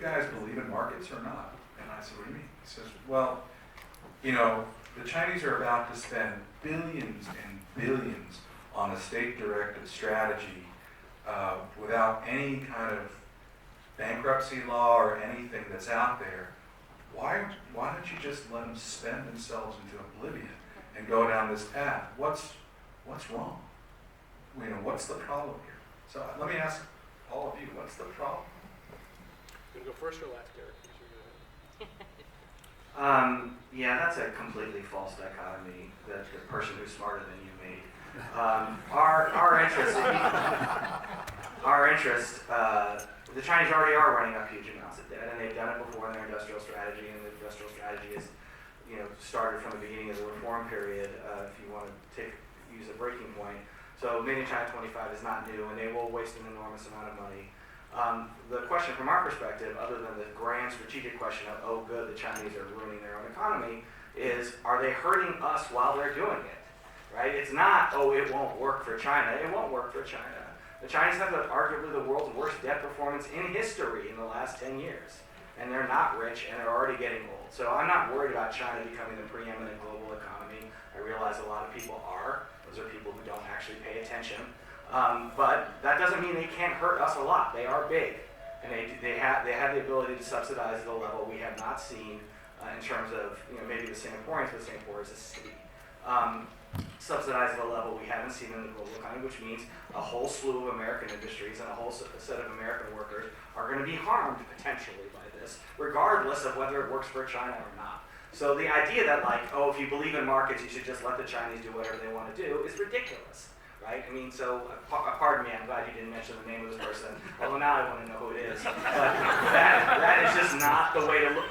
guys believe in markets or not? And I said, what do you mean? He says, well, you know, the Chinese are about to spend billions and billions on a state-directed strategy without any kind of bankruptcy law or anything that's out there. Why don't you just let them spend themselves into oblivion and go down this path? What's wrong? You know, what's the problem here? So let me ask all of you, what's the problem? You gonna go first or last, Derek? Yeah, that's a completely false dichotomy that the person who's smarter than you made. Our interest, the Chinese already are running up huge amounts of debt, and they've done it before in their industrial strategy, and the industrial strategy is, you know, started from the beginning of the reform period, if you want to use a breaking point. So Made in China 25 is not new, and they will waste an enormous amount of money. The question from our perspective, other than the grand strategic question of, oh good, the Chinese are ruining their own economy, is are they hurting us while they're doing it, right? It's not, oh, it won't work for China. It won't work for China. The Chinese have arguably the world's worst debt performance in history in the last 10 years. And they're not rich, and they're already getting old. So I'm not worried about China becoming the preeminent global economy. I realize a lot of people are. Those are people who don't actually pay attention. But that doesn't mean they can't hurt us a lot. They are big, and they have the ability to subsidize at a level we have not seen in terms of, you know, maybe the Singaporeans, but Singapore is a city. Subsidize at a level we haven't seen in the global economy, which means a whole slew of American industries and a whole set of American workers are going to be harmed potentially by this, regardless of whether it works for China or not. So the idea that, like, oh, if you believe in markets, you should just let the Chinese do whatever they want to do is ridiculous, right? I mean, so pardon me, I'm glad you didn't mention the name of this person, although now I want to know who it is. But that is just not the way to look.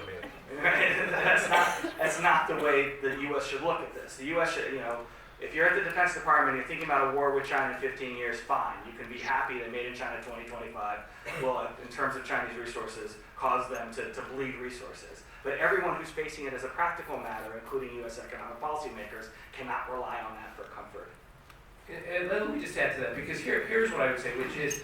That's not the way the U.S. should look at this. The U.S. should, you know, if you're at the Defense Department and you're thinking about a war with China in 15 years, fine. You can be happy that Made in China 2025 will, in terms of Chinese resources, cause them to bleed resources. But everyone who's facing it as a practical matter, including U.S. economic policymakers, cannot rely on that for comfort. And let me just add to that, because here's what I would say, which is,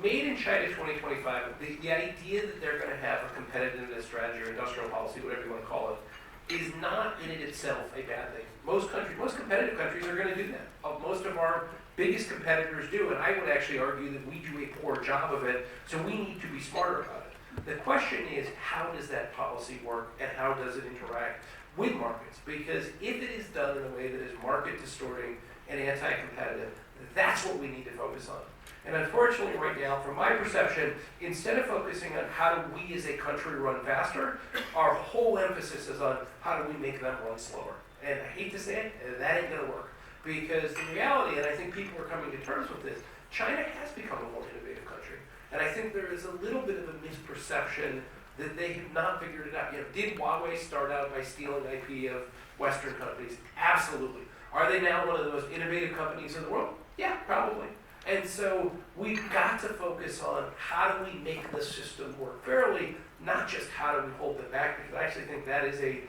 Made in China 2025, the idea that they're going to have a competitiveness strategy or industrial policy, whatever you want to call it, is not in it itself a bad thing. Most competitive countries are going to do that. Most of our biggest competitors do, and I would actually argue that we do a poor job of it, so we need to be smarter about it. The question is, how does that policy work, and how does it interact with markets? Because if it is done in a way that is market distorting and anti-competitive, that's what we need to focus on. And unfortunately right now, from my perception, instead of focusing on how do we as a country run faster, our whole emphasis is on how do we make them run slower. And I hate to say it, that ain't gonna work. Because the reality, and I think people are coming to terms with this, China has become a more innovative country. And I think there is a little bit of a misperception that they have not figured it out. You know, did Huawei start out by stealing IP of Western companies? Absolutely. Are they now one of the most innovative companies in the world? Yeah, probably. And so we've got to focus on how do we make the system work fairly, not just how do we hold it back, because I actually think that is a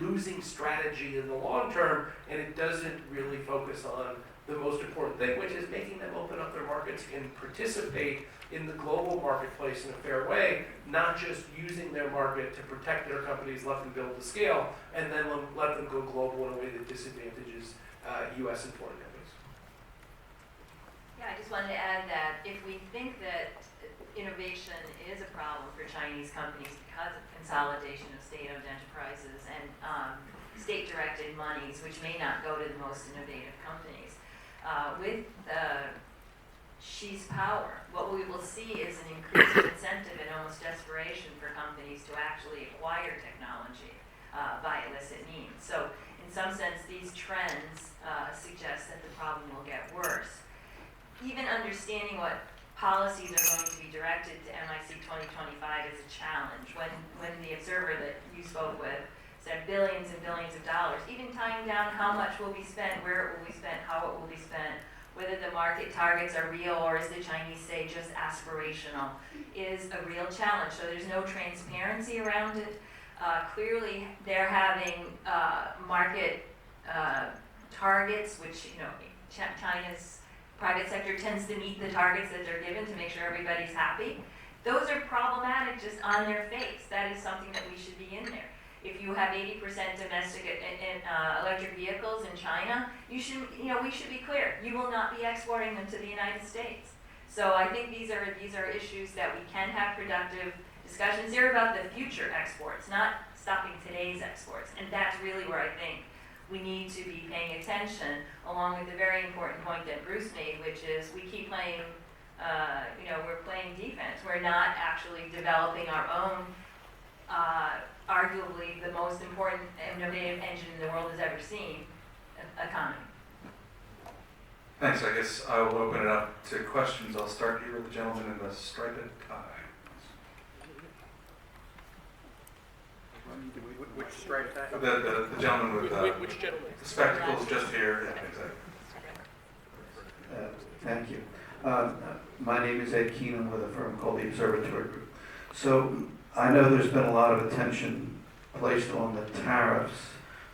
losing strategy in the long term, and it doesn't really focus on the most important thing, which is making them open up their markets and participate in the global marketplace in a fair way, not just using their market to protect their companies, let them build the scale, and then let them go global in a way that disadvantages U.S. and foreign companies. Yeah, I just wanted to add that if we think that innovation is a problem for Chinese companies because of consolidation of state-owned enterprises and state-directed monies, which may not go to the most innovative companies, with Xi's power, what we will see is an increased incentive and almost desperation for companies to actually acquire technology by illicit means. So in some sense, these trends suggest that the problem will get worse. Even understanding what policies are going to be directed to MIC 2025 is a challenge. When the observer that you spoke with said billions and billions of dollars, even tying down how much will be spent, where it will be spent, how it will be spent, whether the market targets are real or, as the Chinese say, just aspirational, is a real challenge. So there's no transparency around it. Clearly, they're having market targets, which, you know, China's private sector tends to meet the targets that they're given to make sure everybody's happy. Those are problematic it just on their face. That is something that we should be in there. If you have 80% domestic electric vehicles in China, we should be clear. You will not be exporting them to the United States. So I think these are issues that we can have productive discussions. They're about the future exports, not stopping today's exports. And that's really where I think we need to be paying attention, along with the very important point that Bruce made, which is we keep playing, we're playing defense. We're not actually developing our own, arguably the most important innovative engine the world has ever seen, economy. Thanks. I guess I will open it up to questions. I'll start here with the gentleman in the striped tie. Which striped tie? The gentleman with Which gentleman? the spectacles just here. Yeah, exactly. Thank you. My name is Ed Keenan with a firm called the Observatory Group. So I know there's been a lot of attention placed on the tariffs,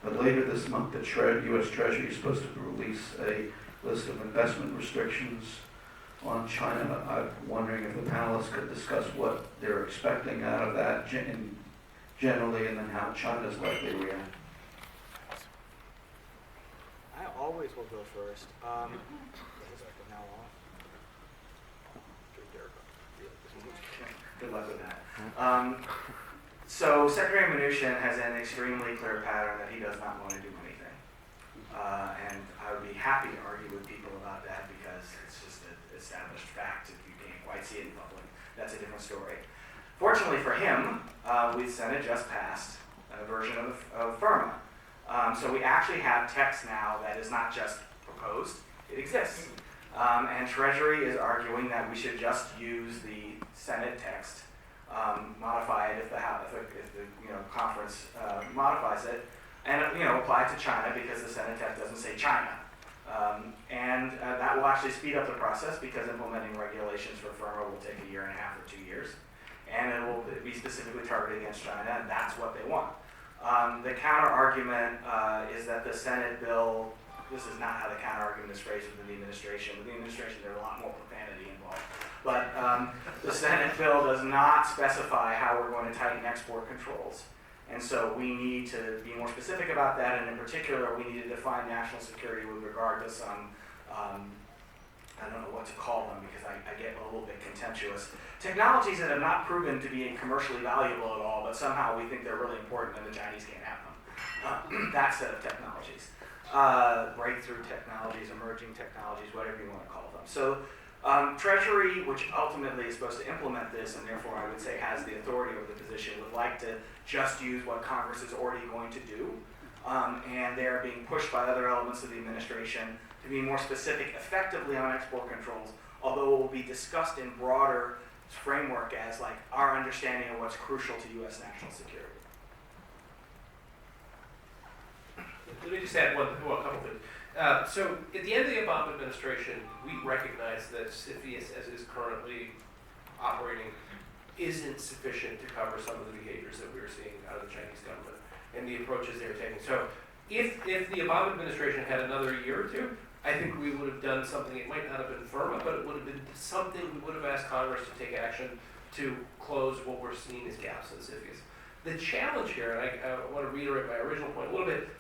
but later this month the U.S. Treasury is supposed to release a list of investment restrictions on China. I'm wondering if the panelists could discuss what they're expecting out of that generally, and then how China's likely to react. I always will go first. Now off. Good luck with that. So Secretary Mnuchin has an extremely clear pattern that he does not want to do anything. And I would be happy to argue with people about that because it's just an established fact. If you can't quite see it in public, that's a different story. Fortunately for him, the Senate just passed a version of FIRMA. So we actually have text now that is not just proposed, it exists. And Treasury is arguing that we should just use the Senate text, modify it if the conference modifies it, and apply it to China because the Senate text doesn't say China. And that will actually speed up the process because implementing regulations for FIRMA will take 1.5 years or 2 years. And it will be specifically targeted against China, and that's what they want. The counter argument is that the Senate bill, this is not how the counter argument is phrased within the administration. With the administration, there's a lot more profanity involved. But the Senate bill does not specify how we're going to tighten export controls. And so we need to be more specific about that, and in particular, we need to define national security with regard to some, I don't know what to call them because I get a little bit contemptuous. Technologies that have not proven to be commercially valuable at all, but somehow we think they're really important and the Chinese can't have them. That set of technologies. Breakthrough technologies, emerging technologies, whatever you want to call them. So Treasury, which ultimately is supposed to implement this, and therefore I would say has the authority over the position, would like to just use what Congress is already going to do. And they're being pushed by other elements of the administration to be more specific effectively on export controls, although it will be discussed in broader framework as like our understanding of what's crucial to U.S. national security. Let me just add a couple things. So at the end of the Obama administration, we recognize that CFIUS, as it is currently operating, isn't sufficient to cover some of the behaviors that we're seeing out of the Chinese government and the approaches they're taking. So if the Obama administration had another year or two, I think we would have done something. It might not have been FIRMA, but it would have been something we would have asked Congress to take action to close what we're seeing as gaps in CFIUS. The challenge here, and I want to reiterate my original point a little bit,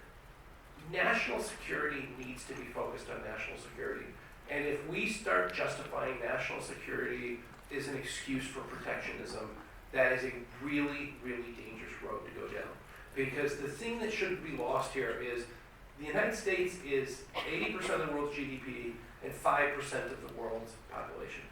national security needs to be focused on national security. And if we start justifying national security as an excuse for protectionism, that is a really, really dangerous road to go down. Because the thing that shouldn't be lost here is the United States is 80% of the world's GDP and 5% of the world's population.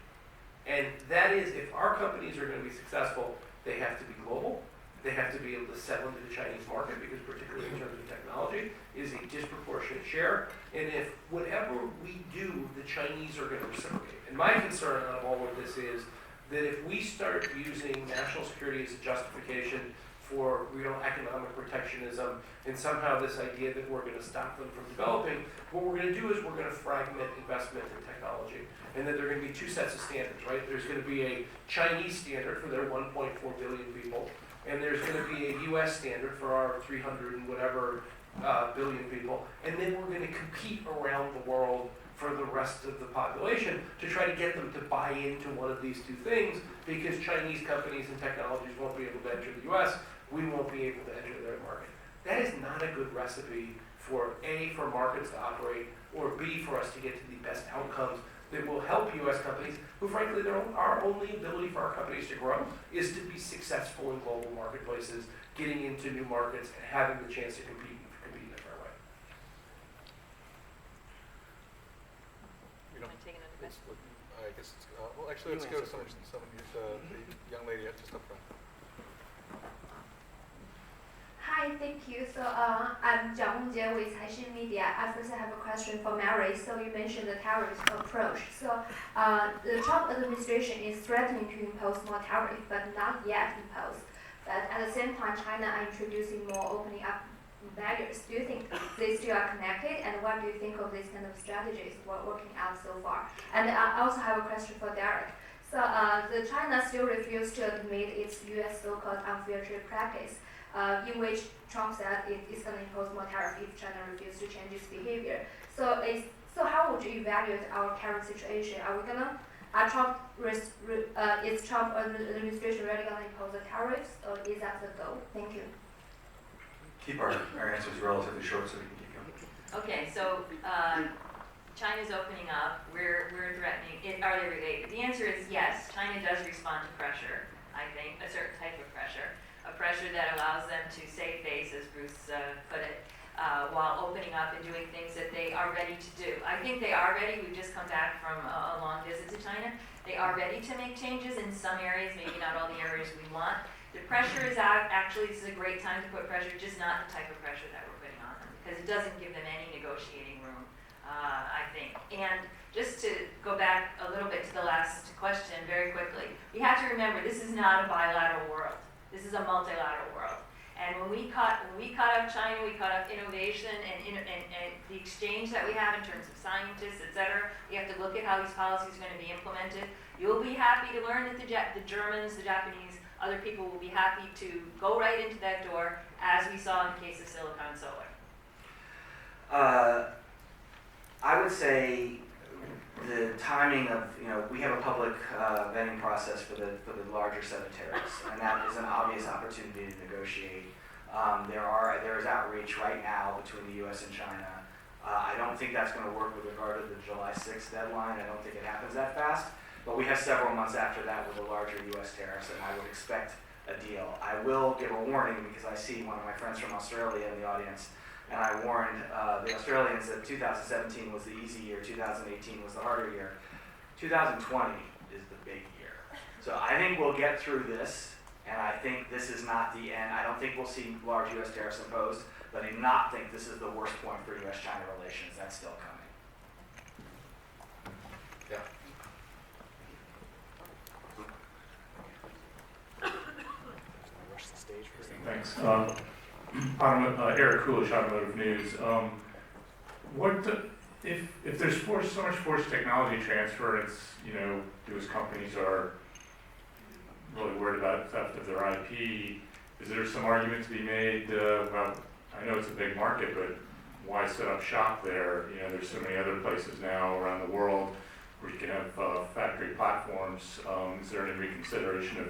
And that is, if our companies are going to be successful, they have to be global. They have to be able to sell into the Chinese market because particularly in terms of technology, it is a disproportionate share. And if whatever we do, the Chinese are going to reciprocate. And my concern out of all of this is that if we start using national security as a justification for real economic protectionism and somehow this idea that we're going to stop them from developing, what we're going to do is we're going to fragment investment in technology. And that there are going to be two sets of standards, right? There's going to be a Chinese standard for their 1.4 billion people, and there's going to be a U.S. standard for our 300 and whatever billion people, and then we're going to compete around the world for the rest of the population to try to get them to buy into one of these two things, because Chinese companies and technologies won't be able to enter the U.S., we won't be able to enter their market. That is not a good recipe for A, for markets to operate, or B, for us to get to the best outcomes that will help U.S. companies, who frankly, our only ability for our companies to grow is to be successful in global marketplaces, getting into new markets, and having the chance to compete in a fair way. You want to take another question? I guess it's, well, actually, let's go to someone who's the young lady just up front. Hi, thank you. So I'm Jiang Hongjian with Caixin Media. I first have a question for Mary. So you mentioned the tariff approach. So the Trump administration is threatening to impose more tariff, but not yet imposed. But at the same time, China are introducing more opening up measures. Do you think these two are connected? And what do you think of these kind of strategies working out so far? And I also have a question for Derek. So the China still refused to admit its U.S. so-called unfair trade practice, in which Trump said it is going to impose more tariff if China refuses to change its behavior. So how would you evaluate our current situation? Are we gonna is Trump administration really going to impose the tariffs, or is that the goal? Thank you. Keep our answers relatively short so we can keep going. Okay, so China's opening up. We're threatening. Are they related? The answer is yes. China does respond to pressure. I think a certain type of pressure, a pressure that allows them to save face, as Bruce put it, while opening up and doing things that they are ready to do. I think they are ready. We've just come back from a long visit to China. They are ready to make changes in some areas, maybe not all the areas we want. The pressure is actually, this is a great time to put pressure, just not the type of pressure that we're putting on them, because it doesn't give them any negotiating room, I think. And just to go back a little bit to the last question very quickly, we have to remember this is not a bilateral world. This is a multilateral world. And when we cut off China, we cut off innovation and the exchange that we have in terms of scientists, et cetera. We have to look at how these policies are going to be implemented. You'll be happy to learn that the Germans, the Japanese, other people will be happy to go right into that door, as we saw in the case of Silicon Solar. I would say the timing of, we have a public vetting process for the larger set of tariffs, and that is an obvious opportunity to negotiate. There is outreach right now between the U.S. and China. I don't think that's going to work with regard to the July 6th deadline. I don't think it happens that fast, but we have several months after that with the larger U.S. tariffs, and I would expect a deal. I will give a warning because I see one of my friends from Australia in the audience. And I warned the Australians that 2017 was the easy year, 2018 was the harder year. 2020 is the big year. So I think we'll get through this, and I think this is not the end. I don't think we'll see large U.S. tariffs imposed, but I do not think this is the worst point for U.S.-China relations. That's still coming. Yeah. Rush the stage for a Thanks. Eric Coolidge, Automotive News. If there's so much forced technology transfer, it's, U.S. companies are really worried about theft of their IP. Is there some argument to be made about, I know it's a big market, but why set up shop there? There's so many other places now around the world where you can have factory platforms. Is there any reconsideration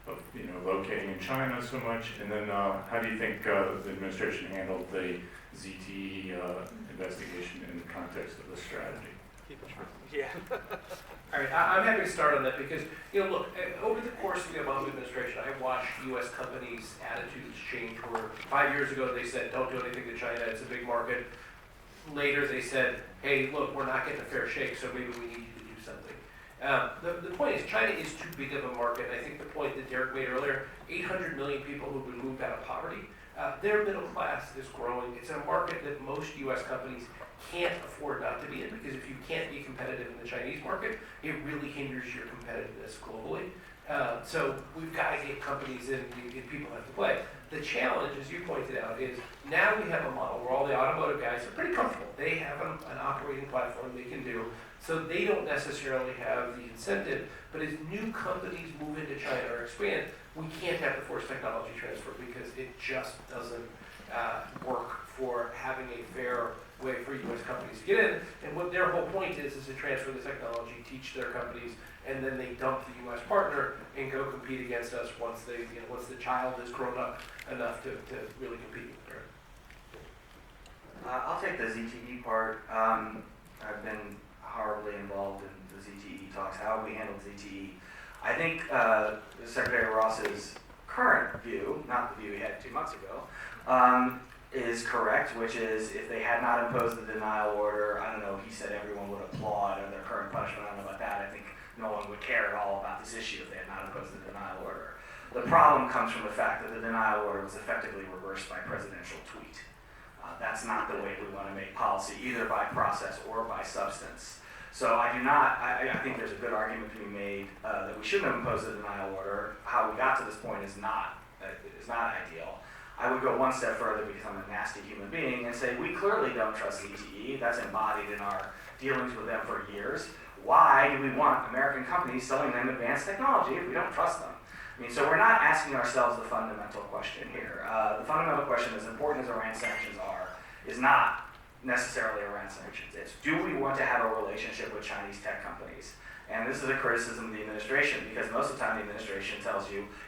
of locating in China so much? And then how do you think the administration handled the ZTE investigation in the context of the strategy? Keep it short. Yeah. All right, I'm happy to start on that because, look, over the course of the Obama administration, I watched U.S. companies' attitudes change where 5 years ago they said, don't do anything to China, it's a big market. Later they said, hey, look, we're not getting a fair shake, so maybe we need you to do something. The point is, China is too big of a market. I think the point that Derek made earlier, 800 million people who've been moved out of poverty, their middle class is growing. It's a market that most U.S. companies can't afford not to be in, because if you can't be competitive in the Chinese market, it really hinders your competitiveness globally. So we've got to get companies in, people have to play. The challenge, as you pointed out, is now we have a model where all the automotive guys are pretty comfortable. They have an operating platform they can do, so they don't necessarily have the incentive. But as new companies move into China or expand, we can't have the forced technology transfer because it just doesn't work for having a fair way for U.S. companies to get in. And what their whole point is to transfer the technology, teach their companies, and then they dump the U.S. partner and go compete against us once they, once the child is grown up enough to really compete with her. I'll take the ZTE part. I've been horribly involved in the ZTE talks. How we handled ZTE. I think Secretary Ross's current view, not the view he had 2 months ago, is correct, which is if they had not imposed the denial order, I don't know, he said everyone would applaud or their current punishment. I don't know about that. I think no one would care at all about this issue if they had not imposed the denial order. The problem comes from the fact that the denial order was effectively reversed by presidential tweet. That's not the way we want to make policy, either by process or by substance. So I think there's a good argument to be made that we shouldn't have imposed the denial order. How we got to this point is not ideal. I would go one step further because I'm a nasty human being and say we clearly don't trust ZTE. That's embodied in our dealings with them for years. Why do we want American companies selling them advanced technology if we don't trust them? I mean, so we're not asking ourselves the fundamental question here. The fundamental question, as important as Iran sanctions are, is not necessarily Iran sanctions. It's do we want to have a relationship with Chinese tech companies? And this is a criticism of the administration because most of the time the administration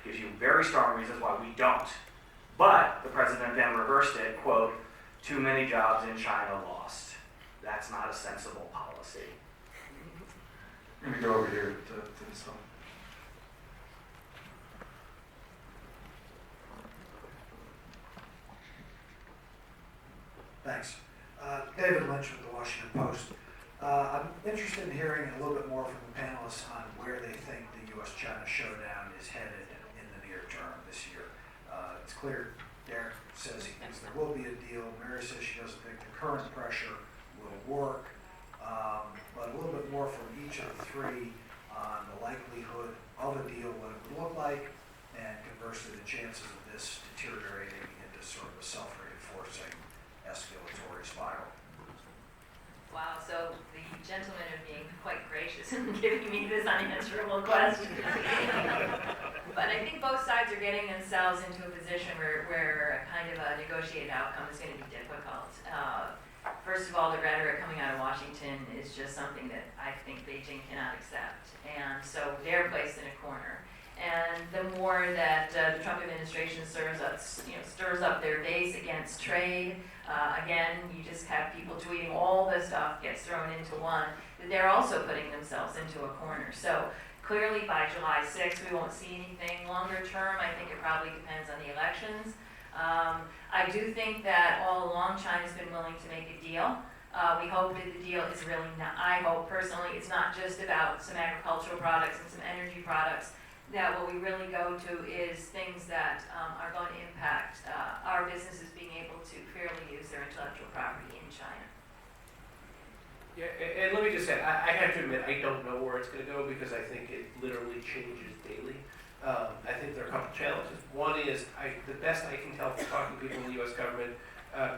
gives you very strong reasons why we don't. But the president then reversed it, quote, too many jobs in China lost. That's not a sensible policy. I'm going to go over here to this one. Thanks. David Lynch with the Washington Post. I'm interested in hearing a little bit more from the panelists on where they think the U.S. China showdown is headed in the near term this year. It's clear Derek says he thinks there will be a deal. Mary says she doesn't think the current pressure will work. But a little bit more from each of the three on the likelihood of a deal, what it would look like, and conversely the chances of this deteriorating into sort of a self-reinforcing escalatory spiral. Wow, so the gentlemen are being quite gracious in giving me this unanswerable question. But I think both sides are getting themselves into a position where a kind of a negotiated outcome is going to be difficult. First of all, the rhetoric coming out of Washington is just something that I think Beijing cannot accept. And so they're placed in a corner. And the more that the Trump administration stirs up their base against trade, again, you just have people tweeting all this stuff gets thrown into one, that they're also putting themselves into a corner. So clearly by July 6th, we won't see anything longer term. I think it probably depends on the elections. I do think that all along China's been willing to make a deal. We hope that the deal is really not, I hope personally, it's not just about some agricultural products and some energy products, that what we really go to is things that are going to impact our businesses being able to fairly use their intellectual property in China. Yeah, and let me just say, I have to admit, I don't know where it's going to go because I think it literally changes daily. I think there are a couple challenges. One is, the best I can tell from talking to people in the U.S. government,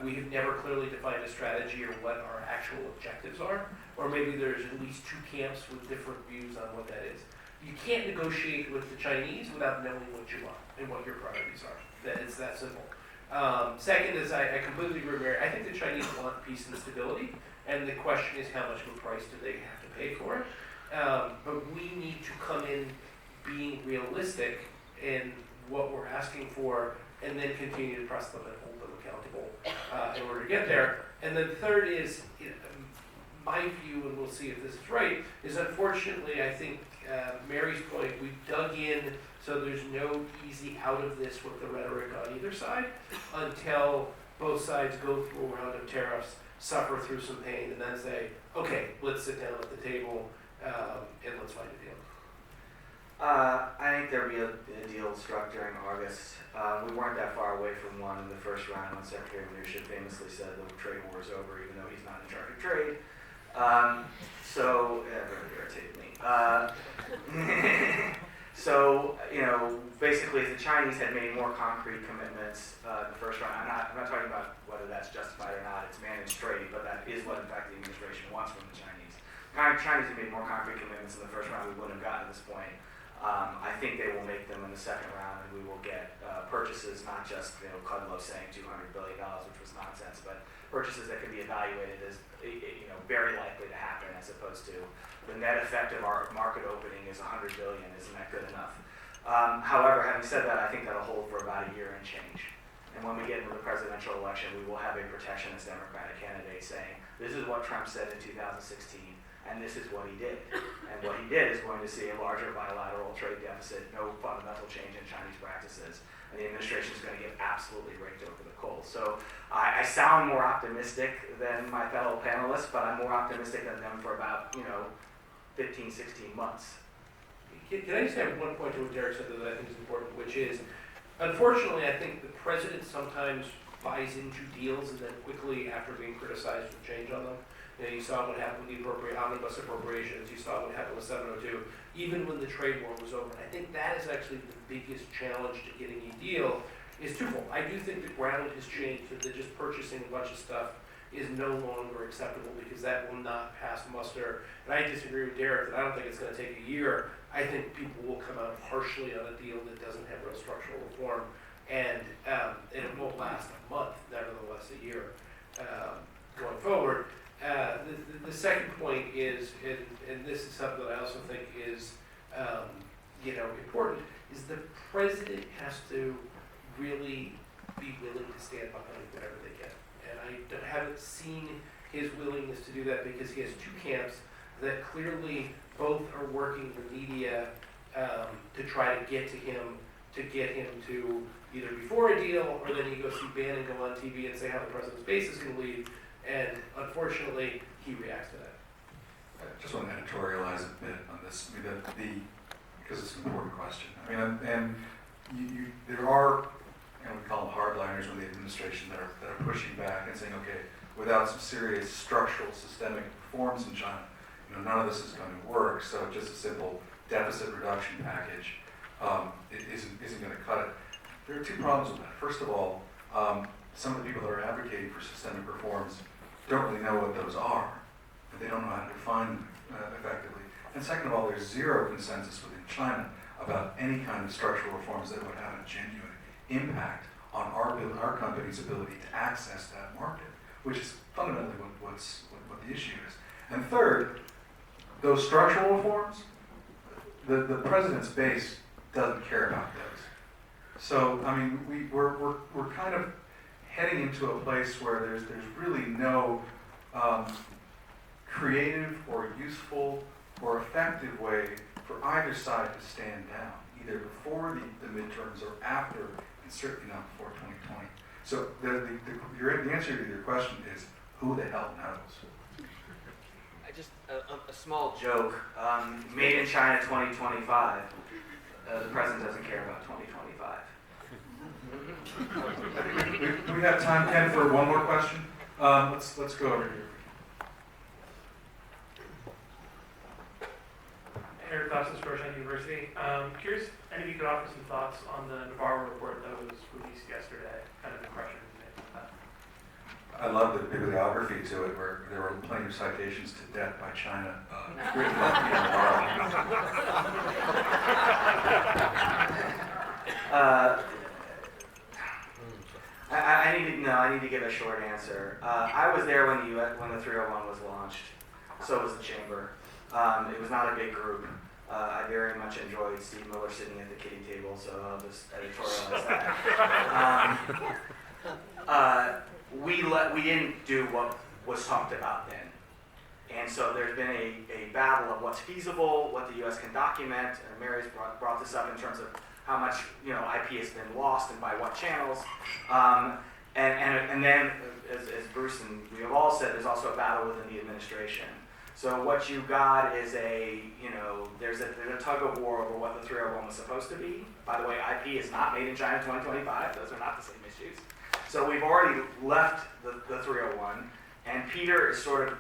we have never clearly defined a strategy or what our actual objectives are, or maybe there's at least two camps with different views on what that is. You can't negotiate with the Chinese without knowing what you want and what your priorities are. It's that simple. Second is, I completely agree with Mary. I think the Chinese want peace and stability, and the question is how much of a price do they have to pay for it? But we need to come in being realistic in what we're asking for, and then continue to press them and hold them accountable in order to get there. And then third is, my view, and we'll see if this is right, is unfortunately, I think Mary's point, we've dug in so there's no easy out of this with the rhetoric on either side until both sides go through a round of tariffs, suffer through some pain, and then say, okay, let's sit down at the table and let's find a deal. I think there'll be a deal struck during August. We weren't that far away from one in the first round when Secretary Mnuchin famously said the trade war is over, even though he's not in charge of trade. So, it really irritated me. So, basically, if the Chinese had made more concrete commitments in the first round, I'm not talking about whether that's justified or not, it's managed trade, but that is what, in fact, the administration wants from the Chinese. Chinese have made more concrete commitments in the first round, we wouldn't have gotten to this point. I think they will make them in the second round, and we will get purchases purchases, not just, Kudlow saying $200 billion, which was nonsense, but purchases that can be evaluated as, very likely to happen, as opposed to the net effect of our market opening is $100 billion. Isn't that good enough? However, having said that, I think that'll hold for about a year and change. And when we get into the presidential election, we will have a protectionist Democratic candidate saying, this is what Trump said in 2016, and this is what he did. And what he did is going to see a larger bilateral trade deficit, no fundamental change in Chinese practices, and the administration is going to get absolutely raked over the coals. So I sound more optimistic than my fellow panelists, but I'm more optimistic than them for about, 15, 16 months. Can I just have one point to what Derek said that I think is important, which is, unfortunately, I think the president sometimes buys into deals and then quickly, after being criticized, will change on them. You saw what happened with the omnibus appropriations. You saw what happened with 702, even when the trade war was over. I think that is actually the biggest challenge to getting a deal is twofold. I do think the ground has changed, that just purchasing a bunch of stuff is no longer acceptable because that will not pass muster. And I disagree with Derek that I don't think it's going to take a year. I think people will come out harshly on a deal that doesn't have real structural reform, and it won't last a month, nevertheless a year going forward. The second point is, and this is something that I also think is important, is the president has to really be willing to stand behind whatever they get. And I haven't seen his willingness to do that because he has two camps that clearly both are working the media to try to get him to either before a deal or then he goes see Bannon go on TV and say how the president's base is going to leave. And unfortunately, he reacts to that. I just want to editorialize a bit on this, because it's an important question. I mean, and there are, we call them hardliners in the administration that are pushing back and saying, okay, without some serious structural systemic reforms in China, none of this is going to work. So just a simple deficit reduction package it isn't going to cut it. There are two problems with that. First of all, some of the people that are advocating for systemic reforms don't really know what those are, and they don't know how to define them effectively. And second of all, there's zero consensus within China about any kind of structural reforms that would have a genuine impact on our company's ability to access that market, which is fundamentally what the issue is. And third, those structural reforms, the president's base doesn't care about those. So, I mean, we're kind of heading into a place where there's really no creative or useful or effective way for either side to stand down, either before the midterms or after, and certainly not before 2020. So the answer to your question is, who the hell knows? A small joke, made in China 2025, the president doesn't care about 2025. We have time, Ken, for one more question. Let's go over here. Eric Dawson, Georgetown University. Curious, any of you could offer some thoughts on the Navarro report that was released yesterday, kind of impression you made on that. I love the bibliography to it, where there were plenty of citations to death by China written by I need to give a short answer. I was there when the 301 was launched. So was the chamber. It was not a big group. I very much enjoyed Steve Miller sitting at the kiddie table, so I'll just editorialize that. We didn't do what was talked about then. And so there's been a battle of what's feasible, what the U.S. can document, and Mary's brought this up in terms of how much IP has been lost and by what channels. And then, as Bruce and we have all said, there's also a battle within the administration. So what you got is there's a tug of war over what the 301 was supposed to be. By the way, IP is not made in China 2025. Those are not the same issues. So we've already left the 301, and Peter is sort of,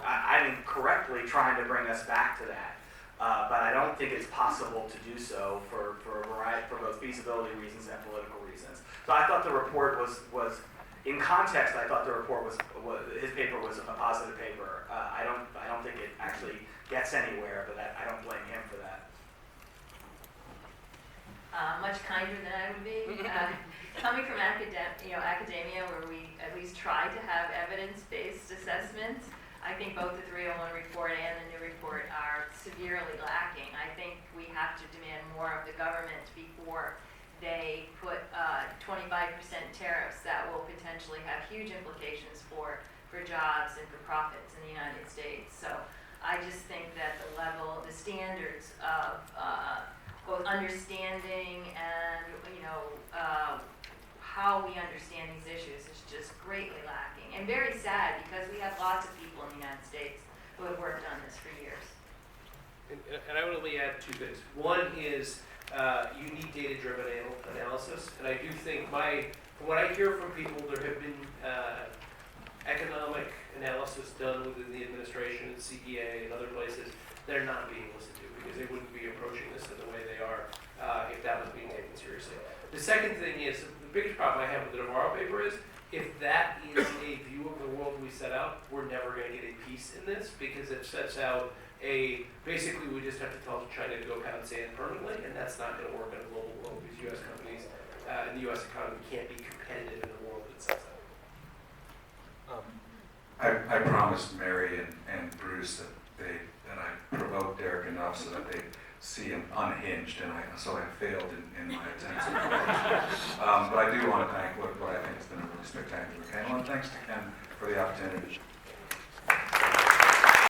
I think correctly, trying to bring us back to that. But I don't think it's possible to do so for a variety, for both feasibility reasons and political reasons. So I thought the report was in context. I thought the report was his paper was a positive paper. I don't think it actually gets anywhere, but I don't blame him for that. much kinder than I would be. Coming from academia, where we at least try to have evidence-based assessments, I think both the 301 report and the new report are severely lacking. I think we have to demand more of the government before they put 25% tariffs that will potentially have huge implications for jobs and for profits in the United States. So I just think that the level, the standards of both understanding and how we understand these issues is just greatly lacking, and very sad because we have lots of people in the United States who have worked on this for years. And I would only add two things. One is you need data-driven analysis, and I do think from what I hear from people, there have been economic analysis done within the administration and CPA and other places. They're not being listened to because they wouldn't be approaching this in the way they are if that was being taken seriously. The second thing is, the biggest problem I have with the Navarro paper is, if that is a view of the world we set out, we're never going to get a piece in this because it sets out basically we just have to tell China to go pound sand permanently, and that's not going to work in a global world because U.S. companies and the U.S. economy can't be competitive in the world that it sets out. I promised Mary and Bruce that I provoked Derek enough so that they see him unhinged, and so I failed in my attempts. But I do want to thank what I think has been a really spectacular panel, and thanks to Ken for the opportunity.